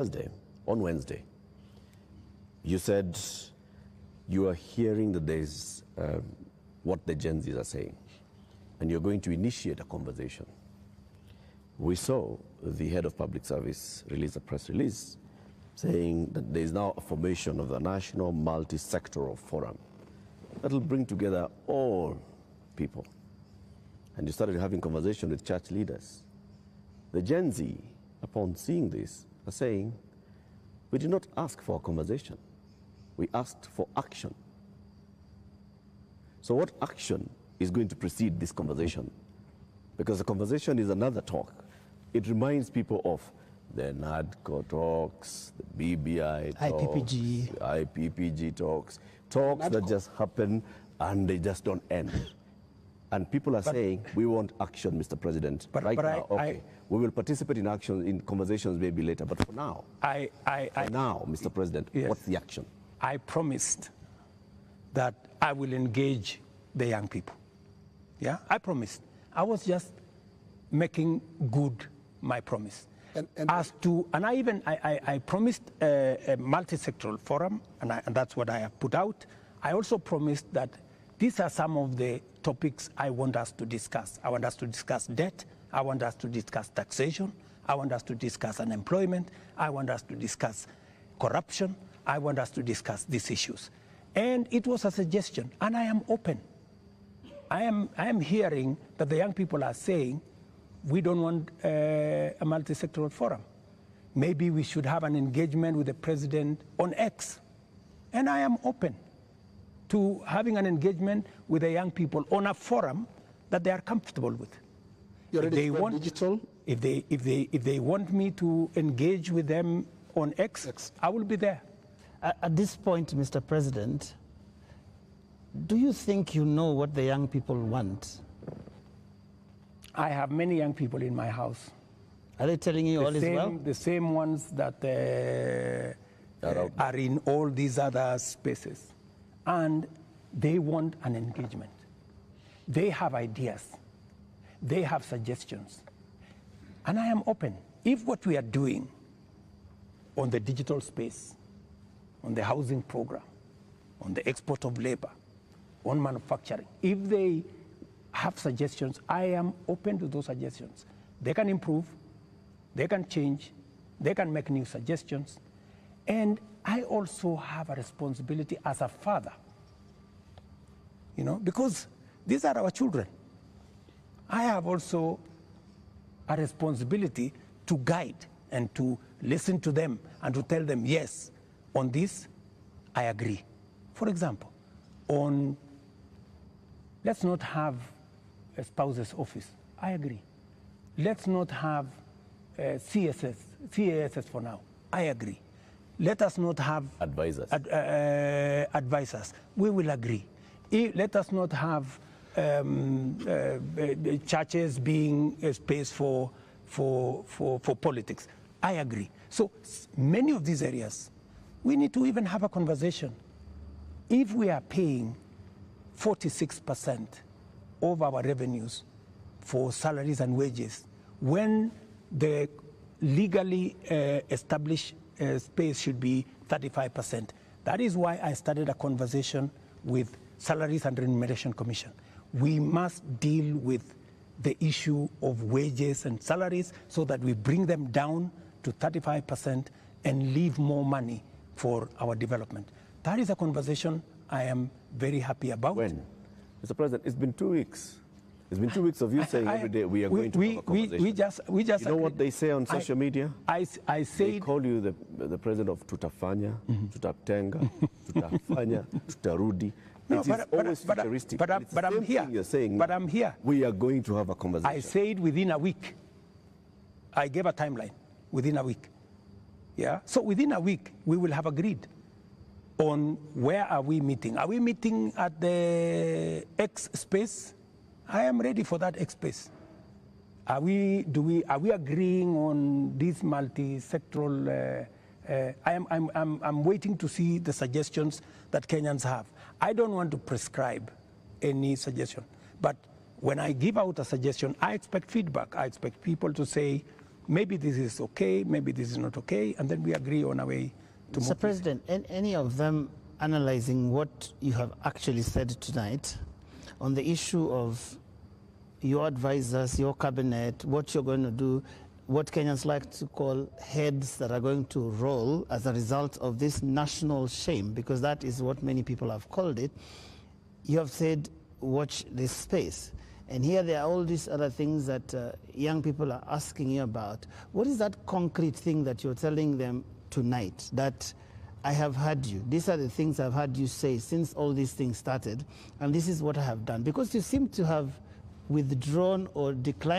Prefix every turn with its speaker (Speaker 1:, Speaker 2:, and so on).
Speaker 1: On Wednesday, you said you are hearing that there's what the Gen Zs are saying, and you're going to initiate a conversation. We saw the head of public service release a press release saying that there is now a formation of the National Multi-Sectoral Forum that will bring together all people. And you started having conversation with church leaders. The Gen Z, upon seeing this, are saying, we did not ask for a conversation. We asked for action. So what action is going to precede this conversation? Because the conversation is another talk. It reminds people of the NADCO talks, the BBI talks, IPPG talks that just happen and they just don't end. And people are saying, we want action, Mr. President, right now. Okay, we will participate in action, in conversations maybe later, but for now, now, Mr. President, yes, what's the action?
Speaker 2: I promised that I will engage the young people. Yeah, I promised. I was just making good my promise. And I promised a multi-sectoral forum, and that's what I have put out. I also promised that these are some of the topics I want us to discuss. I want us to discuss debt. I want us to discuss taxation. I want us to discuss unemployment. I want us to discuss corruption. I want us to discuss these issues. And it was a suggestion, and I am open. I am hearing that the young people are saying, we don't want a multi-sectoral forum. Maybe we should have an engagement with the president on X. And I am open to having an engagement with the young people on a forum that they are comfortable with. If they want digital, if they want me to engage with them on X, I will be there.
Speaker 3: At this point, Mr. President, do you think you know what the young people want?
Speaker 2: I have many young people in my house.
Speaker 3: Are they telling you all is well?
Speaker 2: The same ones that are in all these other spaces. And they want an engagement. They have ideas. They have suggestions. And I am open. If what we are doing on the digital space, on the housing program, on the export of labor, on manufacturing, if they have suggestions, I am open to those suggestions. They can improve, they can change, they can make new suggestions. And I also have a responsibility as a father, you know, because these are our children. I have also a responsibility to guide and to listen to them and to tell them, yes, on this, I agree. For example, on let's not have a spouse's office. I agree. Let's not have CASS for now. I agree. Let us not have
Speaker 1: advisors.
Speaker 2: Advisors. We will agree. Let us not have churches being a space for politics. I agree. So many of these areas, we need to even have a conversation. If we are paying 46% of our revenues for salaries and wages, when the legally established space should be 35%. That is why I started a conversation with Salaries and Remuneration Commission. We must deal with the issue of wages and salaries so that we bring them down to 35% and leave more money for our development. That is a conversation I am very happy about.
Speaker 1: When? Mr. President, it's been 2 weeks. It's been 2 weeks of you saying every day we are going to have a conversation.
Speaker 2: We just
Speaker 1: you know what they say on social media?
Speaker 2: I say
Speaker 1: they call you the president of tutafanya, tutatenga, tutafanya, tutarudi.
Speaker 2: No,
Speaker 1: it is always futuristic.
Speaker 2: But I'm here.
Speaker 1: You're saying
Speaker 2: but I'm here.
Speaker 1: We are going to have a conversation.
Speaker 2: I said within a week. I gave a timeline. Within a week. Yeah. So within a week we will have agreed on where are we meeting. Are we meeting at the X space? I am ready for that X space. Are we agreeing on this multi-sectoral? I'm waiting to see the suggestions that Kenyans have. I don't want to prescribe any suggestion, but when I give out a suggestion, I expect feedback. I expect people to say, maybe this is okay, maybe this is not okay, and then we agree on a way to move.
Speaker 3: Mr. President, any of them analyzing what you have actually said tonight on the issue of your advisors, your cabinet, what you're going to do, what Kenyans like to call heads that are going to roll as a result of this national shame, because that is what many people have called it. You have said, watch this space. And here there are all these other things that young people are asking you about. What is that concrete thing that you're telling them tonight that I have heard you? These are the things I've heard you say since all these things started, and this is what I have done. Because you seem to have withdrawn or declined